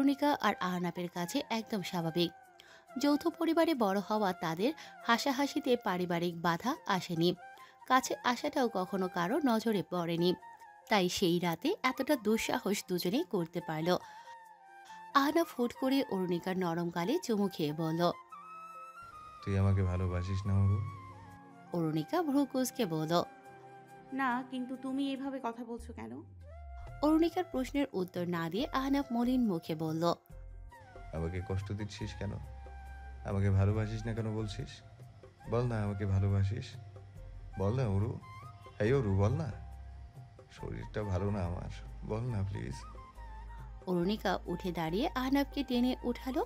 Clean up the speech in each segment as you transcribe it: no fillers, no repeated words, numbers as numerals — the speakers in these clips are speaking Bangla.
অরুণিকা আর আহনাফের কাছে একদম স্বাভাবিক। যৌথ পরিবারে বড় হওয়া তাদের হাসাহাসিতে পারিবারিক বাধা আসেনি, কাছে আসাটাও কখনো কারো নজরে পড়েনি। তাই সেই রাতে এতটা দুঃসাহস দুজনেই করতে পারল। আহনাফ হুট করে অরুণিকার নরম গালে চুমু খেয়ে বলল। তুই আমাকে ভালোবাসিস না অরু? অরুণিকা ভ্রু কুঁচকে বলল। না, কিন্তু তুমি এভাবে কথা বলছো কেন? অরুণিকার প্রশ্নের উত্তর না দিয়ে আহনাফ মলিন মুখে বলল। আমাকে কষ্ট দিচ্ছিস কেন? আমাকে ভালোবাসিস না কেন বলছিস? বল না আমাকে ভালোবাসিস। বল না অরু। এই অরু, বল না। শরীরটা ভালো না আমার, বল না প্লিজ। অরুণিকা উঠে দাঁড়িয়ে আহনাফকে টেনে উঠালো।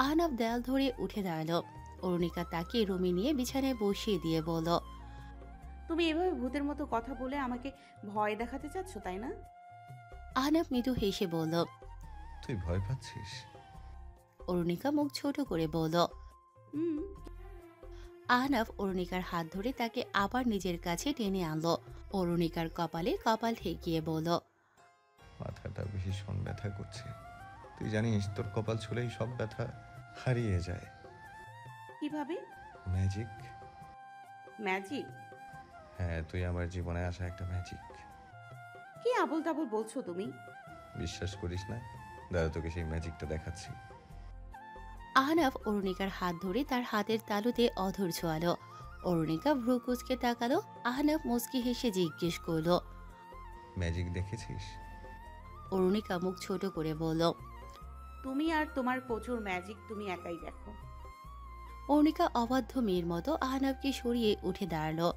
আহনাফ দেয়াল ধরে উঠে দাঁড়ালো। অরুণিকা তাকে রুমে নিয়ে বিছানায় বসিয়ে দিয়ে বলল। তুমি এভাবে ভূতের মতো কথা বলে আমাকে ভয় দেখাতে চাচ্ছ, তাই না? আহনাফ মৃদু হেসে বলল। তুই ভয় পাচ্ছিস? অরুণিকা মুখ ছোট করে বলল। হুম। আহনাফ অরুণিকার হাত ধরে তাকে আবার নিজের কাছে টেনে আনলো। অরুণিকার কপালে কপাল ঠেকিয়ে বলল। মাথাটা ভীষণ ব্যথা করছে। তুই জানিস তোর কপাল ছুলেই সব ব্যথা হারিয়ে যায়। কিভাবে? ম্যাজিক। ম্যাজিক? হ্যাঁ, তুই আমার জীবনে আসা একটা ম্যাজিক। কি আবোল তাবোল বলছো তুমি? বিশ্বাস করিস না? দাদা তোকে সেই ম্যাজিকটা দেখাচ্ছি। আহনাফ অরুণিকার হাত ধরে তার হাতের তালুতে অধর ছোঁয়ালো। অরুণিকা ভ্রু কুঁচকে তাকালো। আহনাফ মুচকি হেসে জিজ্ঞেস করলো। ম্যাজিক দেখেছিস? অরুণিকা মুখ ছোট করে বলল। তুমি আর তোমার প্রচুর ম্যাজিক তুমি একাই দেখো। অরুণিকা অবাধ্য মেয়ের মতো আহনাফকে সরিয়ে উঠে দাঁড়ালো,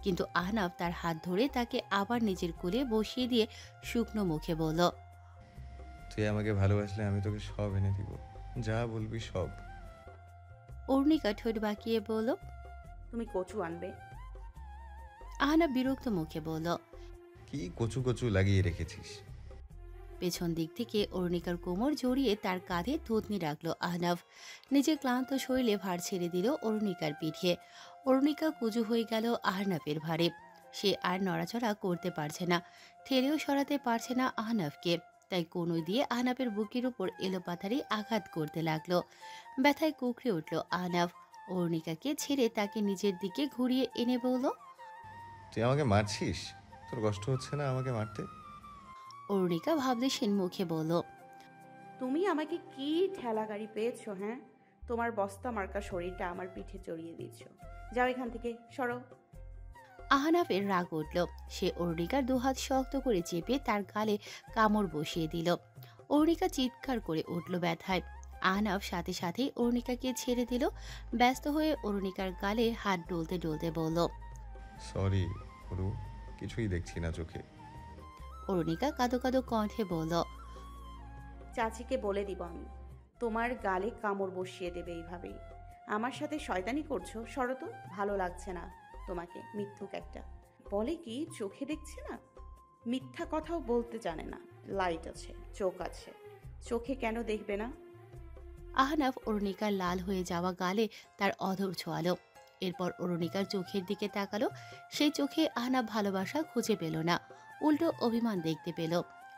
কিন্তু আহনাফ তার হাত ধরে তাকে আবার নিজের কোলে বসিয়ে দিয়ে শুকনো মুখে বলল। তুই আমাকে ভালোবাসলে আমি তোকে সব এনে দিব, যা বলবি সব। অরুণিকা ঠোঁট বাঁকিয়ে বলল। তুমি কচু আনবে? আহনাফ বিরক্ত মুখে বলল। কি কচু কচু লাগিয়ে রেখেছিস? পেছন দিক থেকে অরুণিকার কোমর জড়িয়ে তার কাঁধে থুতনি রাখলো আহনাফ। নিজের ক্লান্ত শরীরে ভার ছেড়ে দিল অরুণিকার পিঠে। অরুণিকা কুজু হয়ে গেল আহনাফের ভারে। সে আর নড়াচড়া করতে পারছে না, ঠেলেও সরাতে পারছে না আহনাফকে। তাই কনুই দিয়ে আহনাফের বুকের উপর এলোপাথারি আঘাত করতে লাগলো। ব্যথায় কুকড়ে উঠল আহনাফ। অরুণিকাকে ছেড়ে তাকে নিজের দিকে ঘুরিয়ে এনে বলল। তুই আমাকে মারছিস? তোর কষ্ট হচ্ছে না আমাকে মারতে? অরুণিকা ভাবলেশীন মুখে বলল। তুমি আমাকে কি ঠেলা গাড়ি পেয়েছো? হ্যাঁ, তোমার বস্তা মার্কা শরীরটা আমার পিঠে চড়িয়ে দিয়েছো। যাও এখান থেকে, সরো। আহনাফের রাগ উঠল। সে অরুণিকার দুহাত শক্ত করে চেপে তার গালে কামড় বসিয়ে দিল। অরুণিকা চিৎকার করে উঠল ব্যথায়। আহনাফ সাথে সাথেই অরুণিকাকে ছেড়ে দিল। ব্যস্ত হয়ে অরুণিকার গালে হাত ডলতে ডলতে বলল। সরি অরু, কিছুই দেখছি না চোখে। অরুণিকা কাঁদো কাঁদো কণ্ঠে বলল। চাচিকে বলে দিব আমি, তোমার গালে কামড় বসিয়ে দেবে এইভাবেই। আমার সাথে শয়তানি করছো? সরো তো, ভালো লাগছে না তোমাকে, মিথ্যুক একটা। বলে কি চোখে দেখছে না? মিথ্যা কথাও বলতে জানে না। লাইট আছে, চোখ আছে, চোখে কেন দেখবে না? আহনাফ অরুণিকার লাল হয়ে যাওয়া গালে তার অধর ছোঁয়ালো। এরপর অরুণিকার চোখের দিকে তাকালো। সেই চোখে আহনাফ ভালোবাসা খুঁজে পেল না, উল্টো অভিমান দেখতে পেল।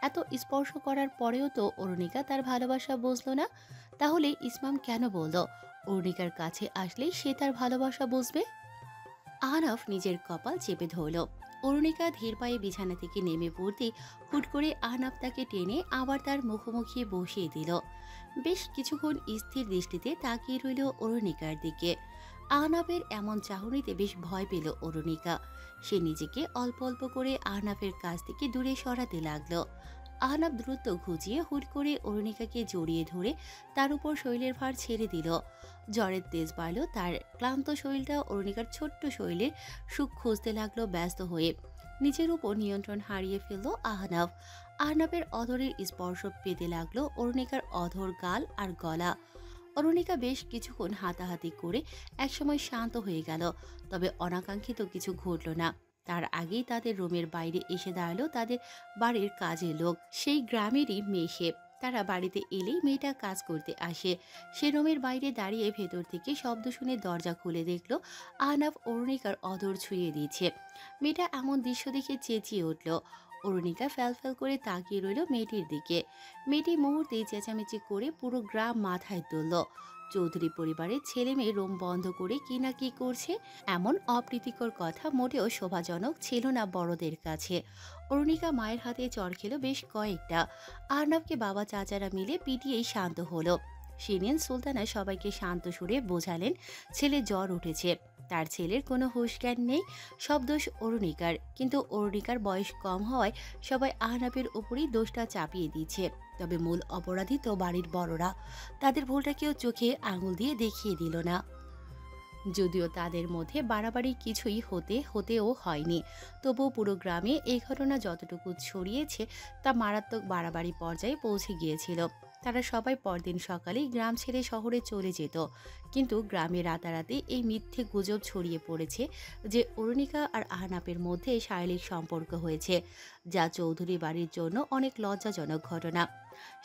এত স্পর্শ করার পরেও তো অরুণিকা তার ভালোবাসা বুঝলো না। তাহলে ইসমাম কেন বলল অরুণিকার কাছে আসলেই সে তার ভালোবাসা বুঝবে? আহনাফ নিজের কপাল চেপে ধরল। অরুণিকা ধীর পায়ে বিছানা থেকে নেমে পড়তে হুট করে আহনাফ তাকে টেনে আবার তার মুখোমুখি বসিয়ে দিল। বেশ কিছুক্ষণ স্থির দৃষ্টিতে তাকিয়ে রইল অরুণিকার দিকে। আহনাফের এমন চাহনিতে বেশ ভয় পেল অরুণিকা। সে নিজেকে অল্প অল্প করে আহনাফের কাছ থেকে দূরে সরাতে লাগলো। আহনাফ দ্রুত ঘুচিয়ে হুট করে অরুণিকাকে জড়িয়ে ধরে তার উপর শরীরের ভার ছেড়ে দিল। জ্বরের তেজ বাড়ল তার। ক্লান্ত শরীরটা অরুণিকার ছোট্ট শরীরের সুখ খুঁজতে লাগলো ব্যস্ত হয়ে। নিজের উপর নিয়ন্ত্রণ হারিয়ে ফেলল আহনাফ। আহনাফের অধরের স্পর্শ পেতে লাগলো অরুণিকার অধর, গাল আর গলা। অরুণিকা বেশ কিছুক্ষণ হাতাহাতি করে একসময় শান্ত হয়ে গেল। তবে অনাকাঙ্ক্ষিত কিছু ঘটল না। তার আগেই তাদের রুমের বাইরে এসে দাঁড়ালো তাদের বাড়ির কাজের লোক। সেই গ্রামেরই মেয়ে সে। তারা বাড়িতে এলেই মেয়েটা কাজ করতে আসে। সে রুমের বাইরে দাঁড়িয়ে ভেতর থেকে শব্দ শুনে দরজা খুলে দেখলো আহনাফ অরুণিকার অধর ছুঁয়ে দিচ্ছে। মেয়েটা এমন দৃশ্য দেখে চেঁচিয়ে উঠল। অরুণিকা ফ্যাল করে তাকিয়ে রইল মেয়েটির দিকে। মেয়েটি মুহূর্তেই চেঁচামেচি করে পুরো গ্রাম মাথায় তুলল। চৌধুরী পরিবারের ছেলে মেয়ে রোম বন্ধ করে কি না কি করছে। এমন অপ্রীতিকর কথা মোটেও শোভাজনক ছিল না বড়দের কাছে। অরুণিকা মায়ের হাতে চড় খেলো বেশ কয়েকটা। আহনাবকে বাবা চাচারা মিলে পিটিয়েই শান্ত হলো। শিরিন সুলতানা সবাইকে শান্ত সুরে বোঝালেন ছেলে জ্বর উঠেছে, তার ছেলের কোনো হুঁশ জ্ঞান নেই, সব দোষ অরুণিকার। কিন্তু অরুণিকার বয়স কম হওয়ায় সবাই আহনাবের উপরই দোষটা চাপিয়ে দিচ্ছে। তবে মূল অপরাধী তো বাড়ির বড়রা, তাদের ভুলটা কেউ চোখে আঙুল দিয়ে দেখিয়ে দিল না। যদিও তাদের মধ্যে বাড়াবাড়ি কিছুই হতেও হয়নি, তবুও পুরো গ্রামে এই ঘটনা যতটুকু ছড়িয়েছে তা মারাত্মক বাড়াবাড়ি পর্যায়ে পৌঁছে গিয়েছিল। তারা সবাই পরদিন সকালেই গ্রাম ছেড়ে শহরে চলে যেত। কিন্তু গ্রামে রাতারাতি এই মিথ্যে গুজব ছড়িয়ে পড়েছে যে অরুণিকা আর আহনাপের মধ্যে শারীরিক সম্পর্ক হয়েছে, যা চৌধুরী বাড়ির জন্য অনেক লজ্জাজনক ঘটনা।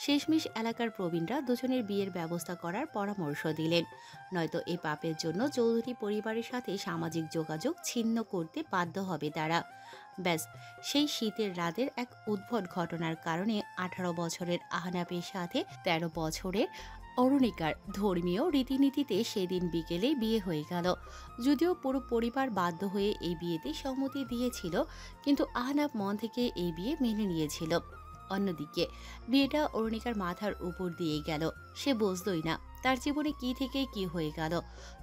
শেষমেশ এলাকার প্রবীণরা দুজনের বিয়ের ব্যবস্থা করার পরামর্শ দিলেন, নয়তো এই পাপের জন্য চৌধুরী পরিবারের সাথে সামাজিক যোগাযোগ ছিন্ন করতে বাধ্য হবে তারা। ব্যাস, সেই শীতের রাতের এক উদ্ভট ঘটনার কারণে 18 বছরের আহনাপের সাথে 13 বছরের অরুণিকার ধর্মীয় রীতিনীতিতে সেদিন বিকেলে বিয়ে হয়ে গেল। যদিও পুরো পরিবার বাধ্য হয়ে এই বিয়েতে সম্মতি দিয়েছিল, কিন্তু আহনাব মন থেকে এই বিয়ে মেনে নিয়েছিল। অন্যদিকে বিয়েটা অরুণিকার মাথার উপর দিয়ে গেল, সে বুঝলই না তার জীবনে কি থেকে কি হয়ে গেল।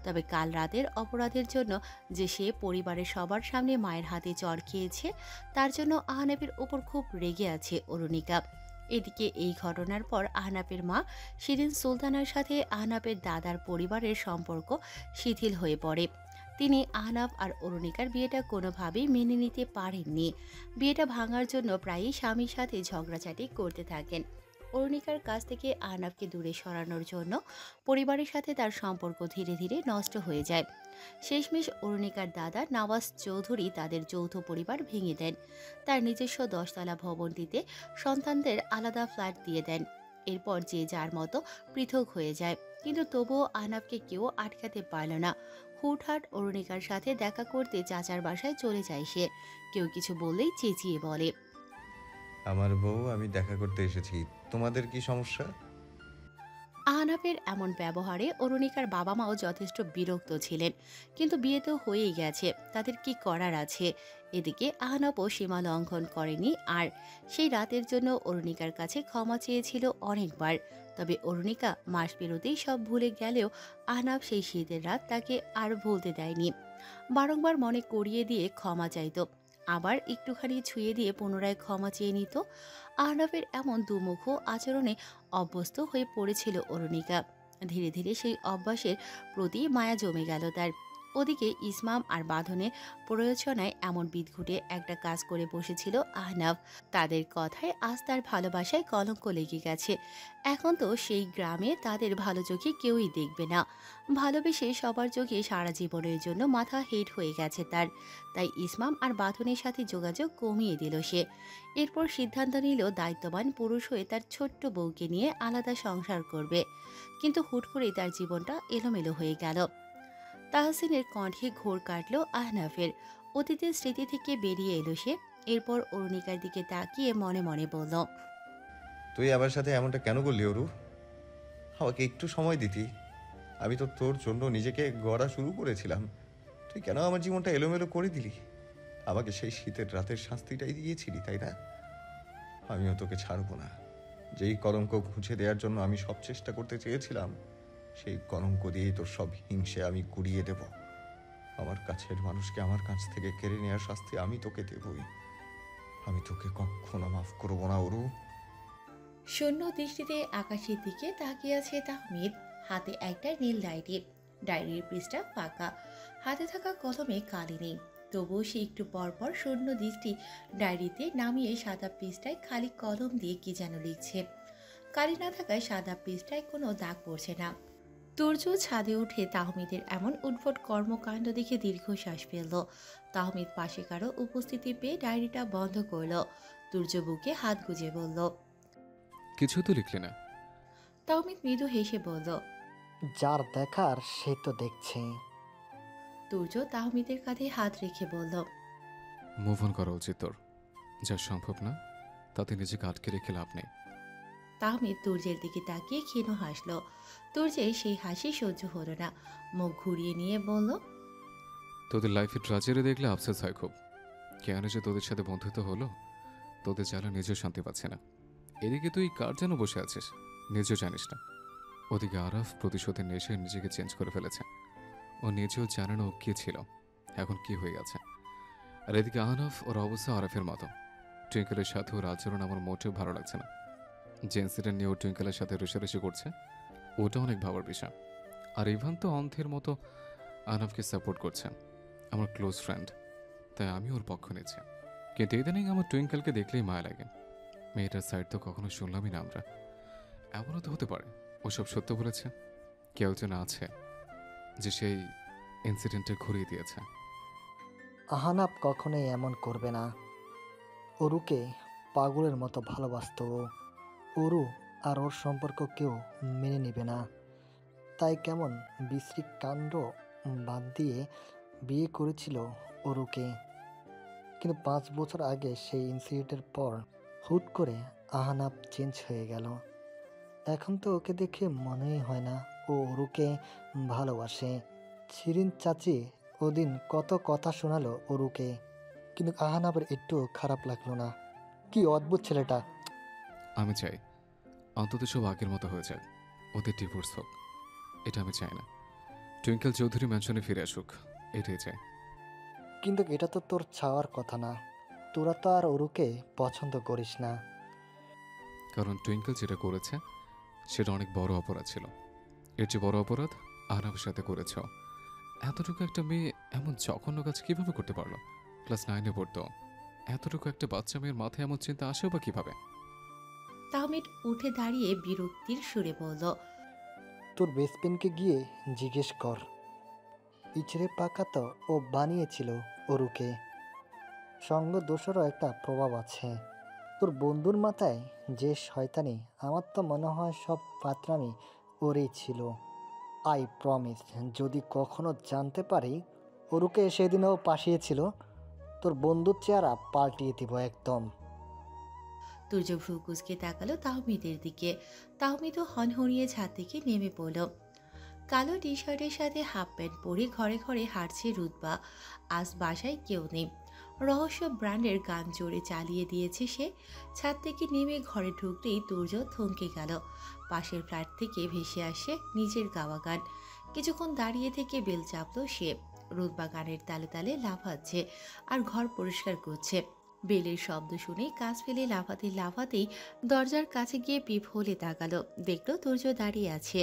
তবে কাল রাতের অপরাধের জন্য যে সে পরিবারের সবার সামনে মায়ের হাতে চড় খেয়েছে, তার জন্য আহনাপের উপর খুব রেগে আছে অরুণিকা। এদিকে এই ঘটনার পর আহনাপের মা শিরিন সুলতানার সাথে আহনাপের দাদার পরিবারের সম্পর্ক শিথিল হয়ে পড়ে। তিনি আহনাব আর অরুণিকার বিয়েটা কোনোভাবেই মেনে নিতে পারেননি। বিয়েটা ভাঙার জন্য প্রায়ই স্বামীর সাথে ঝগড়াঝাটি করতে থাকেন। অরুণিকার কাছ থেকে আহনাবকে দূরে সরানোর জন্য পরিবারের সাথে তার সম্পর্ক ধীরে ধীরে নষ্ট হয়ে যায়। শেষমেশ অরুণিকার দাদা নওয়াজ চৌধুরী তাদের যৌথ পরিবার ভেঙে দেন। তার নিজস্ব 10তলা ভবনটিতে সন্তানদের আলাদা ফ্ল্যাট দিয়ে দেন। এরপর যে যার মতো পৃথক হয়ে যায়। কিন্তু তবুও আহনাবকে কেউ আটকাতে পারল না। হুটহাট অরুণিকার সাথে দেখা করতে চাচার বাসায় চলে যায় সে। কেউ কিছু বললেই চেঁচিয়ে বলে, আমার বউ, আমি দেখা করতে এসেছি, তোমাদের কি সমস্যা? আহনাফের এমন ব্যবহারে অরুণিকার বাবা মাও যথেষ্ট বিরক্ত ছিলেন। কিন্তু বিয়ে তো হয়েই গেছে, তাদের কি করার আছে। এদিকে আহনাফও সীমা লঙ্ঘন করেনি, আর সেই রাতের জন্য অরুণিকার কাছে ক্ষমা চেয়েছিল অনেকবার। তবে অরুণিকা মাস পেরোতেই সব ভুলে গেলেও আহনাফ সেই শীতের রাত তাকে আর ভুলতে দেয়নি। বারংবার মনে করিয়ে দিয়ে ক্ষমা চাইতো, আবার একটুখানি ছুঁয়ে দিয়ে পুনরায় ক্ষমা চেয়ে নিত। আহনাফের এমন দুমুখ আচরণে অভ্যস্ত হয়ে পড়েছিল অরুণিকা। ধীরে ধীরে সেই অভ্যাসের প্রতি মায়া জমে গেল তার। ওদিকে ইসমাম আর বাঁধনের প্রয়োজনায় এমন বিদঘুটে একটা কাজ করে বসেছিল আহনাফ। তাদের কথায় আজ তার ভালোবাসায় কলঙ্ক লেগে গেছে। এখন তো সেই গ্রামে তাদের ভালো চোখে কেউই দেখবে না। ভালোবেসে সবার চোখে সারা জীবনের জন্য মাথা হেট হয়ে গেছে তার। তাই ইসমাম আর বাঁধনের সাথে যোগাযোগ কমিয়ে দিল সে। এরপর সিদ্ধান্ত নিল দায়িত্ববান পুরুষ হয়ে তার ছোট্ট বউকে নিয়ে আলাদা সংসার করবে। কিন্তু হুট করেই তার জীবনটা এলোমেলো হয়ে গেল। তাহসিনের কণ্ঠে ঘোর কাটল আহনাফের। অতীতের স্মৃতি থেকে বেরিয়ে এলো সে। এরপর অরুণিকার দিকে তাকিয়ে মনে মনে বলল, তুই আমার সাথে এমনটা কেন করলি অরু? আমাকে একটু সময় দিতি, আমি তো তোর জন্য নিজেকে গড়া শুরু করেছিলাম। তুই কেন আমার জীবনটা এলোমেলো করে দিলি? আমাকে সেই শীতের রাতের শাস্তিটাই দিয়েছিলি, তাই না? আমিও তোকে ছাড়বো না। যেই কলঙ্ক ঘুচে দেওয়ার জন্য আমি সব চেষ্টা করতে চেয়েছিলাম, সেই কলঙ্ক দিয়েই তোর সব হিংসে আমি কুড়িয়ে দেব। আমার কাছের মানুষকে আমার কাছ থেকে কেড়ে নেওয়ার শাস্তি আমি তোকে দেবই। আমি তোকে কখনো মাফ করবো না অরু। শূন্য দৃষ্টিতে আকাশের দিকে তাকিয়ে আছে তাহমিদ, হাতে একটা নীল ডায়েরি। ডায়েরির পৃষ্ঠা ফাঁকা, হাতে থাকা কলমে কালি নেই। তবুও সে একটু পরপর শূন্য দৃষ্টি ডায়েরিতে নামিয়ে সাদা পৃষ্ঠায় খালি কলম দিয়ে কি যেন লিখছে। কালি না থাকায় সাদা পৃষ্ঠায় কোনো দাগ পড়ছে না। তুর্য ছাদে উঠে তাহমিদের এমন উদ্ভট কর্মকাণ্ড দেখে দীর্ঘশ্বাস ফেলল। তাহমিদ পাশে কারো উপস্থিতি পেয়ে ডায়েরিটা বন্ধ করল। তুর্য বুকে হাত গুজে বলল, কিছু তো লিখলে না। তাহমিদ মৃদু হেসে বলল, যার দেখার সে তো দেখছে। তুর্য তাহমিদের কাঁধে হাত রেখে বলল, মুভ অন করা উচিত তোর। যা সম্ভব না তাতে নিজেকে আটকে রেখে লাভ নেই। তাহমিদ তুর্যের দিকে তাকিয়ে ক্ষীণ হাসল। তুর্যের সেই হাসি সহ্য হলো না, মুখ ঘুরিয়ে নিয়ে বলল, তোদের লাইফে ট্রাজেডি দেখলে আফসোস হয় খুব। কেন যে তোদের সাথে বন্ধুত্ব হলো, তোদের জ্বালা নিজেও শান্তি পাচ্ছে না। এদিকে তুই কার যেন বসে আছিস, নিজেও জানিস না। ওদিকে আরাফ প্রতিশোধের নেশে নিজেকে চেঞ্জ করে ফেলেছে। ও নিজেও জানে না ও কে ছিল, এখন কি হয়ে গেছে। আর এদিকে আহনাফ ওর অবস্থা আরাফের মতো। টুইঙ্কেলের সাথে ওর আচরণ আমার মোটেও ভালো লাগছে না। যে ইনসিডেন্ট নিয়ে ও টুইঙ্কেলের সাথে রেষারেষি করছে, ওটা অনেক ভাবার বিষয়। আর ইভান তো অন্ধের মতো আহনাফকে সাপোর্ট করছে, আমার ক্লোজ ফ্রেন্ড, তাই আমি ওর পক্ষ নিচ্ছি। কিন্তু ইদানিং আমার টুইঙ্কেলকে দেখলেই মায়া লাগে। মেয়েটার সাইড তো কখনো শুনলামই না আমরা। এমনও তো হতে পারে ওসব সত্য বলেছে, কেউ যেন আছে যে সেই ইনসিডেন্টটা ঘুরিয়ে দিয়েছে। আহানাব কখনোই এমন করবে না। অরুকে পাগলের মতো ভালোবাসত ও। অরু আর ওর সম্পর্ক কেউ মেনে নেবে না। তাই কেমন বিশ্রী কাণ্ড বাদ দিয়ে বিয়ে করেছিল অরুকে। কিন্তু 5 বছর আগে সেই ইনসিডেন্টের পর হুট করে আহানাব চেঞ্জ হয়ে গেল। এখন তো ওকে দেখে মনেই হয় না ও অরুকে ভালোবাসে। শিরিন চাচি ওদিন কত কথা শোনালো অরুকে, কিন্তু আহানাবের একটু খারাপ লাগলো না। কি অদ্ভুত ছেলেটা। আমি চাই অন্তত সব আগের মতো হয়ে যাক, ওদের ডিভোর্স হোক। এটা আমি চাই না। টুইঙ্কেল চৌধুরী ম্যানশনে ফিরে আসুক, এটাই চাই। কিন্তু এটা তো তোর চাওয়ার কথা না। তোরা তো আর অরুকে পছন্দ করিস না। কারণ টুইঙ্কেল যেটা করেছে সেটা অনেক বড় অপরাধ ছিল। এর চেয়ে বড় অপরাধ আহনাফের সাথে করেছ। এতটুকু একটা মেয়ে এমন জঘন্য কাজ কিভাবে করতে পারলো? ক্লাস 9-এ পড়তো। এতটুকু একটা বাচ্চা মেয়ের মাথায় এমন চিন্তা আসেও বা কিভাবে? তাহমিদ উঠে দাঁড়িয়ে বিরক্তির সুরে বলল, তোর বেস্ট ফ্রেন্ডকে গিয়ে জিজ্ঞেস কর। ইচড়ে পাকা তো ও বানিয়েছিল অরুকে। সঙ্গ দোষেরও একটা প্রভাব আছে। তোর বন্ধুর মাথায় যে শয়তানি, আমার তো মনে হয় সব ফাতরামি ওরই ছিল। আই প্রমিস, যদি কখনো জানতে পারি অরুকে সেদিনও পাঠিয়েছিল, তোর বন্ধুর চেহারা পাল্টিয়ে দিব একদম। তুর্য ভ্রু কুচকে তাকালো তাহমিদের দিকে। তাহমিদও হনহনিয়ে ছাদ থেকে নেমে পড়ল। কালো টি শার্টের সাথে হাফ প্যান্ট পরে ঘরে ঘরে হাঁটছে রুতবা। আজ বাসায় কেউ নেই। রহস্য ব্র্যান্ডের গান জোরে চালিয়ে দিয়েছে সে। ছাদ থেকে নেমে ঘরে ঢুকতেই তুর্য থমকে গেল। পাশের ফ্ল্যাট থেকে ভেসে আসে নিজের গাওয়া গান। কিছুক্ষণ দাঁড়িয়ে থেকে বেল চাপলো সে। রুতবা গানের তালে তালে লাফাচ্ছে আর ঘর পরিষ্কার করছে। বেলের শব্দ শুনে কাজ ফেলে লাফাতে লাফাতেই দরজার কাছে গিয়ে পিপ হলে তাকালো, দেখলো তুর্য দাঁড়িয়ে আছে।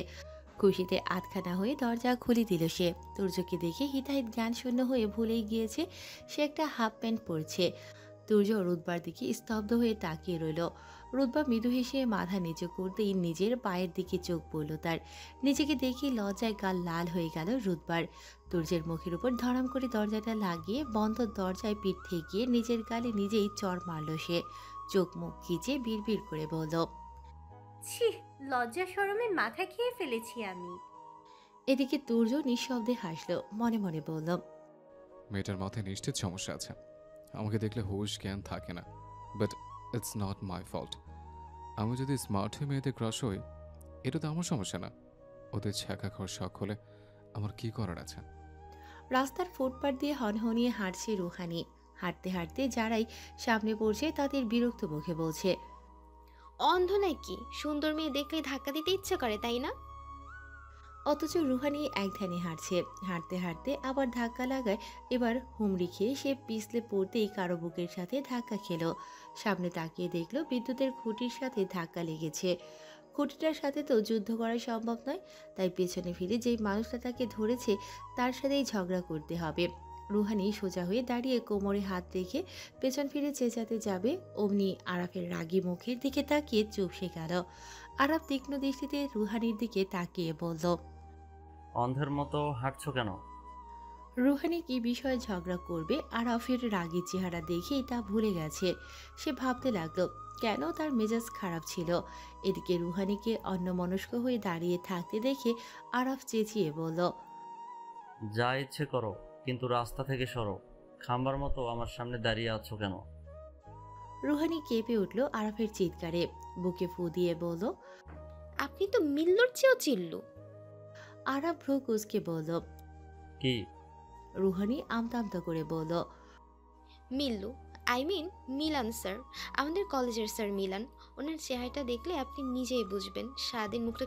খুশিতে আধখানা হয়ে দরজা খুলে দিল সে। তুর্যকে দেখে হিতাহিত জ্ঞান শূন্য হয়ে ভুলেই গিয়েছে সে একটা হাফ প্যান্ট পরছে। তুর্য রুতবার দিকে স্তব্ধ হয়ে তাকিয়ে রইল। রুতবা মৃদু হেসে মাথা নিচু করতেই নিজের পায়ের দিকে চোখ পড়ল তার। নিজেকে দেখে লজ্জায় গাল লাল হয়ে গেল রুতবার। তুর্যের মুখের উপর ধরাম করে দরজাটা লাগিয়ে বন্ধ দরজায় পিঠ ঠেকিয়ে নিজের গালে নিজেই চড় মারল সে। চোখ মুখ খিচে বিড়বিড় করে বলল, ছি, লজ্জা শরমে মাথা খেয়ে ফেলেছি আমি। এদিকে তুর্য নিঃশব্দে হাসলো, মনে মনে বলল, মেয়েটার মাথায় নিশ্চিত সমস্যা আছে। আমাকে দেখলে হুশ জ্ঞান থাকে না, but it's not my fault. আমি যদি স্মার্ট হয়ে মেয়েদের ক্রাশ হই, এটা তো আমার সমস্যা না। ওদের ছ্যাঁকা খাওয়ার শখ হলে আমার কি করার আছে? রাস্তার ফুটপাত দিয়ে হনহনিয়ে হাঁটছে রুহানি। হাঁটতে হাঁটতে যারাই সামনে পড়ছে তাদের বিরক্ত মুখে বলছে, অন্ধ নাকি? সুন্দর মেয়ে দেখলে ধাক্কা দিতে ইচ্ছে করে, তাই না? অথচ রুহানি এক ধ্যানে হাঁটছে। হাঁটতে হাঁটতে আবার ধাক্কা লাগায়। এবার হুমড়ি খেয়ে সে পিছলে পড়তেই কারো বুকের সাথে ধাক্কা খেলো। সামনে তাকিয়ে দেখলো বিদ্যুতের খুঁটির সাথে ধাক্কা লেগেছে। খুঁটিটার সাথে তো যুদ্ধ করা সম্ভব নয়, তাই পেছনে ফিরে যেই মানুষটা তাকে ধরেছে তার সাথেই ঝগড়া করতে হবে। রুহানি সোজা হয়ে দাঁড়িয়ে কোমরে হাত রেখে পেছন ফিরে চেঁচাতে যাবে, অমনি আরাফের রাগী মুখের দিকে তাকিয়ে চুপসে গেল। আরাফ তীক্ষ্ণ দৃষ্টিতে রুহানির দিকে তাকিয়ে বলল, অন্ধের মতো হাঁটছো কেন? রুহানি কি বিষয়ে ঝগড়া করবে আরাফের রাগী চেহারা দেখেই তা ভুলে গেছে। সে ভাবতে লাগলো কেন তার মেজাজ খারাপ ছিল। এদিকে রুহানিকে অন্যমনস্ক হয়ে দাঁড়িয়ে থাকতে দেখে আরাফ চেঁচিয়ে বলল, যা ইচ্ছে করো, কিন্তু রাস্তা থেকে সরো। খাম্বার মতো আমার সামনে দাঁড়িয়ে আছো কেন? রুহানি কেঁপে উঠল আরাফের চিৎকারে, বুকে ফু দিয়ে বলল। আপনি তো মিল্লুর চেয়েও চিল্লু। আরাফ ভ্রু কুঁচকে বলল। কি? রুহানি আমতা আমতা করে বলল। মিল্লু, আই মিন মিলান স্যার, আমাদের কলেজের স্যার মিলান। ওনার চেহারাটা দেখলে আপনি নিজেই বুঝবেন, সারাদিন মুখটা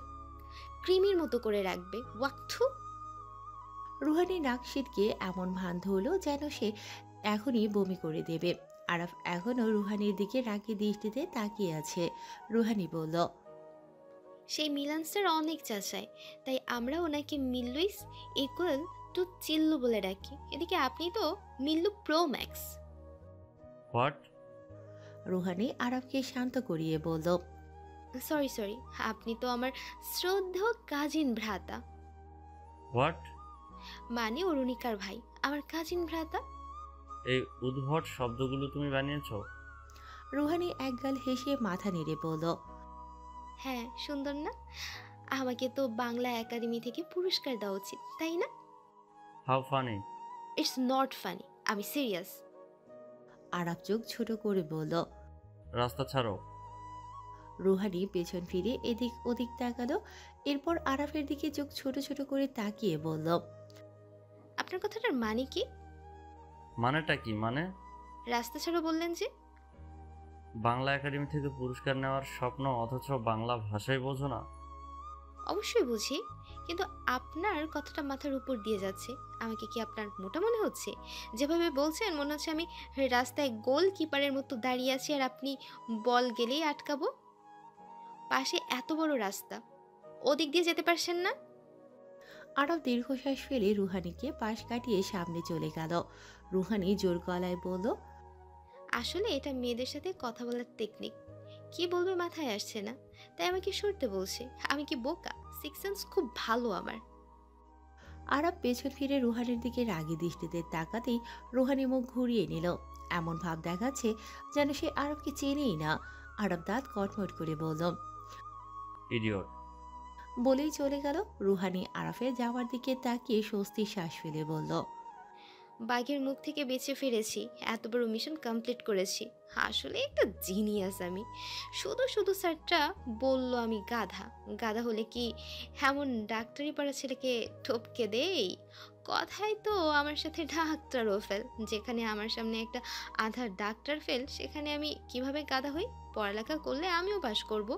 ক্রিমির মতো করে রাখবে। ওয়াক্থু। রুহানি নাক সিটকে এমন ভান ধরল যেন সে এখনই বমি করে দেবে। আরাফ এখনও রুহানির দিকে রাগী দৃষ্টিতে তাকিয়ে আছে। রুহানি বলল। সেই মিলান স্যার অনেক চাচায়, তাই আমরা ওনাকে মিল্লুইস ইকুয়াল টু চিল্লু বলে ডাকি। এদিকে আপনি তো মিল্লু প্রো ম্যাক্স। হোয়াট? রুহানি আরাফকে শান্ত করিয়ে বলল। সরি সরি, আপনি তো আমার শ্রদ্ধেয় কাজিন ভ্রাতা, হোয়াট? মানে অরুণিকার ভাই, আমার কাজিন ভ্রাতা। এই উদ্ভট শব্দগুলো তুমি বানিয়েছো? রুহানি একগাল হেসে মাথা নেড়ে বলল। হ্যাঁ, সুন্দর না? আমাকে তো বাংলা একাডেমি থেকে পুরস্কার দেওয়া উচিত, তাই না? How funny. It's not funny, আমি সিরিয়াস। আরাফ চোখ ছোট করে বলল। রাস্তা ছাড়ো। রুহানি পেছন ফিরে এদিক ওদিক তাকালো, এরপর আরাফের দিকে চোখ ছোট ছোট করে তাকিয়ে বলল। আপনার কথাটার মানে কি? মানেটা কি? মানে রাস্তা ছাড়ো বললেন যে? বাংলা একাডেমি থেকে পুরস্কার নেওয়ার স্বপ্ন, অথচ বাংলা ভাষাই বোঝো না? অবশ্যই বুঝি, কিন্তু আপনার কথাটা মাথার উপর দিয়ে যাচ্ছে। আমাকে কি আপনার মোটা মনে হচ্ছে? যেভাবে বলছেন মনে হচ্ছে আমি রাস্তায় গোল কিপারের মতো দাঁড়িয়ে আছি আর আপনি বল গেলেই আটকাবো। পাশে এত বড় রাস্তা, ওদিক দিয়ে যেতে পারছেন না? আরাফ দীর্ঘশ্বাস ফেলে রুহানিকে পাশ কাটিয়ে সামনে চলে গেল। রুহানি জোর গলায় বলল। আসলে এটা মেয়েদের সাথে কথা বলার টেকনিক। কি বলবে মাথায় আসছে না, তাই আমাকে সরতে বলছে। আমি কি বোকা? সিক্স সেন্স খুব ভালো আমার। আরাফ পেছন ফিরে রুহানির দিকে রাগী দৃষ্টিতে তাকাতেই রুহানি মুখ ঘুরিয়ে নিল। এমন ভাব দেখাচ্ছে যেন সে আরাফকে চেনেই না। আরাফ দাঁত কটমট করে বলল। ইডিয়ট। বলেই চলে গেল। রুহানি আরাফের যাওয়ার দিকে তাকিয়ে স্বস্তির শ্বাস ফেলে বলল। বাঘের মুখ থেকে বেঁচে ফিরেছি, এত বড় মিশন কমপ্লিট করেছি। আসলে একটা জিনিয়াস আমি। শুধু শুধু স্যারটা বলল আমি গাধা। গাধা হলে কি এমন ডাক্তারি পড়া ছেলেকে টপকে দেই? কথায় তো আমার সাথে ডাক্তারও ফেল। যেখানে আমার সামনে একটা আধা ডাক্তার ফেল, সেখানে আমি কিভাবে গাধা হই? পড়ালেখা করলে আমিও পাশ করব।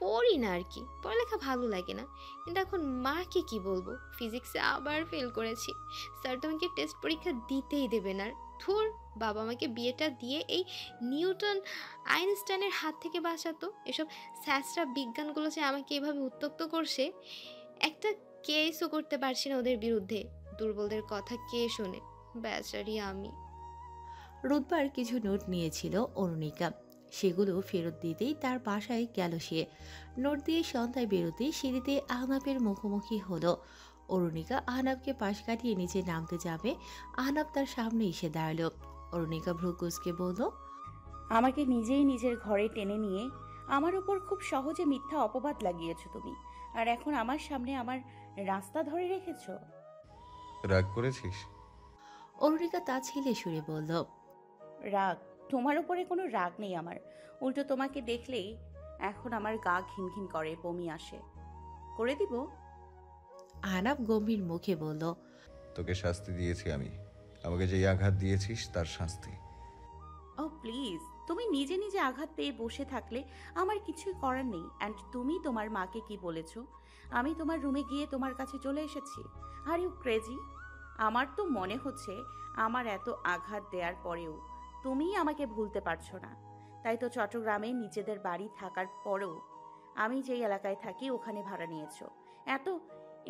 পড়ি না আর কি, পড়ালেখা ভালো লাগে না। কিন্তু এখন মাকে কি বলবো? ফিজিক্সে আবার ফেল করেছি। স্যার তো আমাকে টেস্ট পরীক্ষা দিতেই দেবে না। ধুর, বাবা আমাকে বিয়েটা দিয়ে এই নিউটন আইনস্টাইনের হাত থেকে বাঁচাতো। এসব স্যাঁচরা বিজ্ঞানগুলো যে আমাকে এভাবে উত্ত্যক্ত করছে, একটা কেসও করতে পারছি না ওদের বিরুদ্ধে। দুর্বলদের কথা কে শোনে? বেচারি আমি। রোববার কিছু নোট নিয়েছিল অরুণিকা, সেগুলো ফেরত দিতেই তার বাসায় গেল সে। নোট দিয়ে সন্ধ্যায় বেরোতে সিঁড়িতে আহনাফের মুখোমুখি হলো। অরুণিকা আহনাফকে পাশ কাটিয়ে নিচে নামতে যাবে, আহনাফ তার সামনে এসে দাঁড়ালো। অরুণিকা ভ্রু কুঁচকে বলল। আমাকে নিজেই নিজের ঘরে টেনে নিয়ে আমার উপর খুব সহজে মিথ্যা অপবাদ লাগিয়েছো তুমি, আর এখন আমার সামনে আমার রাস্তা ধরে রেখেছো। রাগ করেছিস? অরুণিকা তা ছিলে সুরে বলল। রাগ? তোমার উপরে কোনো রাগ নেই আমার। উল্টো তোমাকে দেখলেই এখন আমার গা ঘিনঘিন করে, বমি আসে। করে দিব? আহনাফ গম্ভীর মুখে বলল। তোকে শাস্তি দিয়েছি আমি, আমাকে যেই আঘাত দিয়েছিস তার শাস্তি। ও প্লিজ, তুমি নিজে নিজে আঘাত পেয়ে বসে থাকলে আমার কিছুই করার নেই। অ্যান্ড তুমি তোমার মাকে কি বলেছো? আমি তোমার রুমে গিয়ে তোমার কাছে চলে এসেছি। Are you crazy? আমার তো মনে হচ্ছে আমার এত আঘাত দেওয়ার পরেও তুমিই আমাকে ভুলতে পারছো না। তাই তো চট্টগ্রামে নিজেদের বাড়ি থাকার পরেও আমি যেই এলাকায় থাকি ওখানে ভাড়া নিয়েছো। এত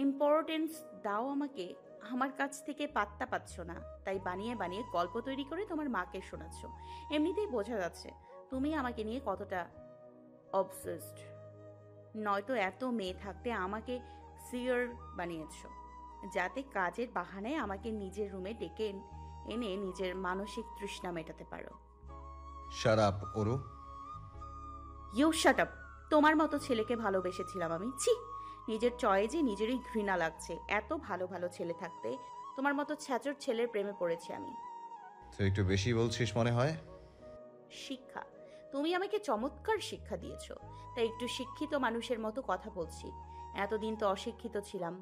ইম্পর্টেন্স দাও আমাকে, আমার কাছ থেকে পাত্তা পাচ্ছ না। তাই বানিয়ে বানিয়ে গল্প তৈরি করে তোমার মাকে শোনাচ্ছ। এমনিতেই বোঝা যাচ্ছে তুমি আমাকে নিয়ে কতটা অবসেসড। নয়তো এত মেয়ে থাকতে আমাকে সিওর বানিয়েছো, যাতে কাজের বাহানায় আমাকে নিজের রুমে ডেকে এনে নিজের মানসিক তৃষ্ণা মেটাতে পারো। শাট আপ ওরু। You shut up. তোমার মতো ছেলেকে ভালোবেসেছিলাম আমি। ছি, নিজের চয়েজে নিজেরই ঘৃণা লাগছে। এত ভালো ভালো ছেলে থাকতে তোমার মতো ছ্যাচর ছেলের প্রেমে পড়েছি আমি। তুই একটু বেশি বলছিস মনে হয়। শিক্ষা তুমি আমাকে চমৎকার শিক্ষা দিয়েছো, তাই একটু শিক্ষিত মানুষের মতো কথা বলছি। এতদিন তো অশিক্ষিত ছিলাম,